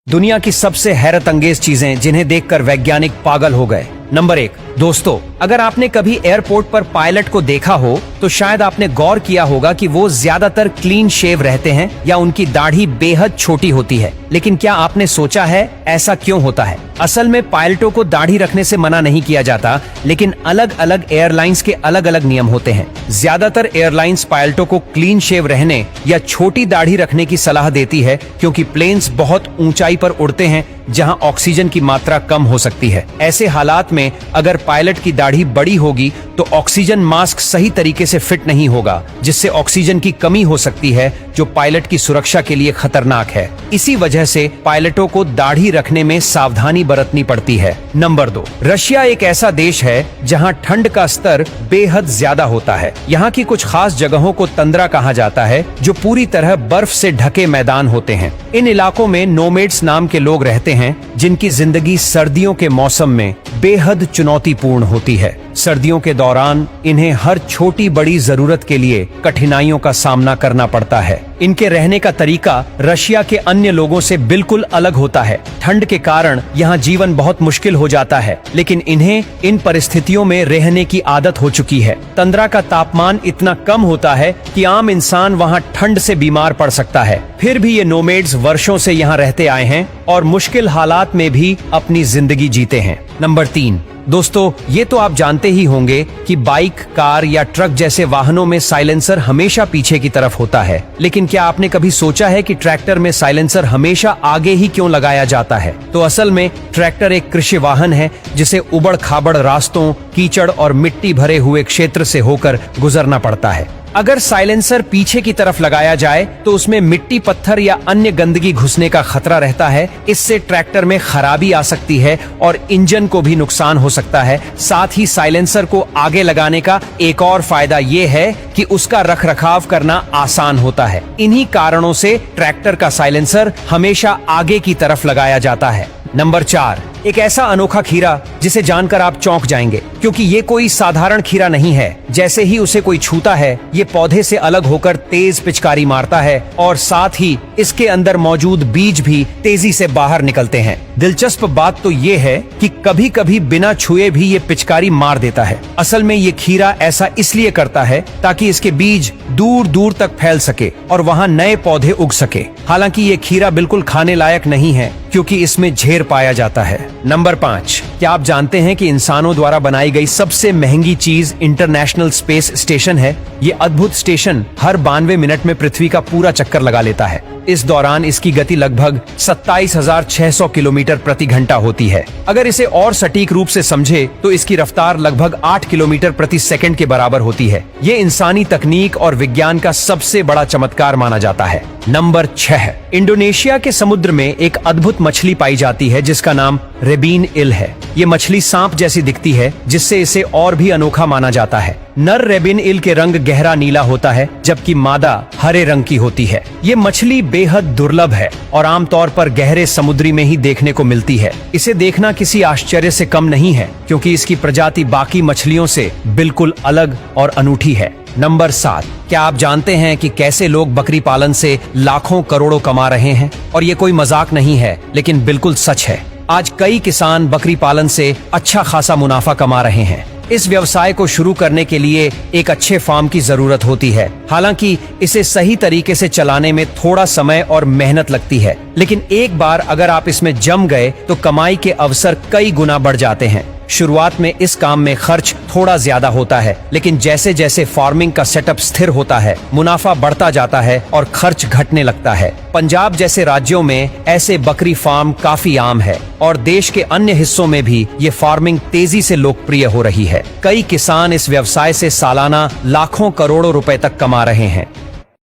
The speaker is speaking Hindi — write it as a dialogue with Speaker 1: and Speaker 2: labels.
Speaker 1: दुनिया की सबसे हैरत अंगेज चीजें जिन्हें देखकर वैज्ञानिक पागल हो गए। नंबर 1, दोस्तों, अगर आपने कभी एयरपोर्ट पर पायलट को देखा हो तो शायद आपने गौर किया होगा कि वो ज्यादातर क्लीन शेव रहते हैं या उनकी दाढ़ी बेहद छोटी होती है। लेकिन क्या आपने सोचा है ऐसा क्यों होता है? असल में पायलटों को दाढ़ी रखने से मना नहीं किया जाता, लेकिन अलग अलग एयरलाइंस के अलग अलग नियम होते हैं। ज्यादातर एयरलाइंस पायलटों को क्लीन शेव रहने या छोटी दाढ़ी रखने की सलाह देती है, क्योंकि प्लेन्स बहुत ऊंचाई पर उड़ते हैं जहां ऑक्सीजन की मात्रा कम हो सकती है। ऐसे हालात में अगर पायलट की दाढ़ी बड़ी होगी तो ऑक्सीजन मास्क सही तरीके से फिट नहीं होगा, जिससे ऑक्सीजन की कमी हो सकती है, जो पायलट की सुरक्षा के लिए खतरनाक है। इसी वजह से पायलटों को दाढ़ी रखने में सावधानी बरतनी पड़ती है। नंबर 2, रशिया एक ऐसा देश है जहां ठंड का स्तर बेहद ज्यादा होता है। यहाँ की कुछ खास जगहों को तंद्रा कहा जाता है, जो पूरी तरह बर्फ से ढके मैदान होते हैं। इन इलाकों में नोमैड्स नाम के लोग रहते हैं जिनकी जिंदगी सर्दियों के मौसम में बेहद चुनौतीपूर्ण होती है। सर्दियों के दौरान इन्हें हर छोटी बड़ी जरूरत के लिए कठिनाइयों का सामना करना पड़ता है। इनके रहने का तरीका रशिया के अन्य लोगों से बिल्कुल अलग होता है। ठंड के कारण यहाँ जीवन बहुत मुश्किल हो जाता है, लेकिन इन्हें इन परिस्थितियों में रहने की आदत हो चुकी है। तंद्रा का तापमान इतना कम होता है कि आम इंसान वहाँ ठंड से बीमार पड़ सकता है। फिर भी ये नोमैड्स वर्षों से यहाँ रहते आए हैं और मुश्किल हालात में भी अपनी जिंदगी जीते हैं। नंबर 3, दोस्तों, ये तो आप जानते ही होंगे कि बाइक, कार या ट्रक जैसे वाहनों में साइलेंसर हमेशा पीछे की तरफ होता है। लेकिन क्या आपने कभी सोचा है कि ट्रैक्टर में साइलेंसर हमेशा आगे ही क्यों लगाया जाता है? तो असल में ट्रैक्टर एक कृषि वाहन है जिसे उबड़ खाबड़ रास्तों, कीचड़ और मिट्टी भरे हुए क्षेत्र से होकर गुजरना पड़ता है। अगर साइलेंसर पीछे की तरफ लगाया जाए तो उसमें मिट्टी, पत्थर या अन्य गंदगी घुसने का खतरा रहता है। इससे ट्रैक्टर में खराबी आ सकती है और इंजन को भी नुकसान हो सकता है। साथ ही साइलेंसर को आगे लगाने का एक और फायदा ये है कि उसका रखरखाव करना आसान होता है। इन्हीं कारणों से ट्रैक्टर का साइलेंसर हमेशा आगे की तरफ लगाया जाता है। नंबर 4, एक ऐसा अनोखा खीरा जिसे जानकर आप चौंक जाएंगे, क्योंकि ये कोई साधारण खीरा नहीं है। जैसे ही उसे कोई छूता है, ये पौधे से अलग होकर तेज पिचकारी मारता है और साथ ही इसके अंदर मौजूद बीज भी तेजी से बाहर निकलते हैं। दिलचस्प बात तो ये है कि कभी कभी बिना छुए भी ये पिचकारी मार देता है। असल में ये खीरा ऐसा इसलिए करता है ताकि इसके बीज दूर दूर तक फैल सके और वहाँ नए पौधे उग सके। हालांकि ये खीरा बिल्कुल खाने लायक नहीं है, क्योंकि इसमें झेर पाया जाता है। नंबर 5, क्या आप जानते हैं कि इंसानों द्वारा बनाई गई सबसे महंगी चीज इंटरनेशनल स्पेस स्टेशन है? ये अद्भुत स्टेशन हर 92 मिनट में पृथ्वी का पूरा चक्कर लगा लेता है। इस दौरान इसकी गति लगभग 27,600 किलोमीटर प्रति घंटा होती है। अगर इसे और सटीक रूप से समझे तो इसकी रफ्तार लगभग 8 किलोमीटर प्रति सेकंड के बराबर होती है। ये इंसानी तकनीक और विज्ञान का सबसे बड़ा चमत्कार माना जाता है। नंबर 6, इंडोनेशिया के समुद्र में एक अद्भुत मछली पाई जाती है जिसका नाम रेबिन इल है। ये मछली सांप जैसी दिखती है, जिससे इसे और भी अनोखा माना जाता है। नर रेबिन इल के रंग गहरा नीला होता है, जबकि मादा हरे रंग की होती है। ये मछली बेहद दुर्लभ है और आमतौर पर गहरे समुद्री में ही देखने को मिलती है। इसे देखना किसी आश्चर्य से कम नहीं है, क्योंकि इसकी प्रजाति बाकी मछलियों से बिल्कुल अलग और अनूठी है। नंबर 7, क्या आप जानते हैं कि कैसे लोग बकरी पालन से लाखों करोड़ों कमा रहे हैं? और ये कोई मजाक नहीं है, लेकिन बिल्कुल सच है। आज कई किसान बकरी पालन से अच्छा खासा मुनाफा कमा रहे हैं। इस व्यवसाय को शुरू करने के लिए एक अच्छे फार्म की जरूरत होती है। हालांकि इसे सही तरीके से चलाने में थोड़ा समय और मेहनत लगती है, लेकिन एक बार अगर आप इसमें जम गए तो कमाई के अवसर कई गुना बढ़ जाते हैं। शुरुआत में इस काम में खर्च थोड़ा ज्यादा होता है, लेकिन जैसे जैसे फार्मिंग का सेटअप स्थिर होता है, मुनाफा बढ़ता जाता है और खर्च घटने लगता है। पंजाब जैसे राज्यों में ऐसे बकरी फार्म काफी आम है और देश के अन्य हिस्सों में भी ये फार्मिंग तेजी से लोकप्रिय हो रही है। कई किसान इस व्यवसाय से सालाना लाखों करोड़ों रुपए तक कमा रहे हैं।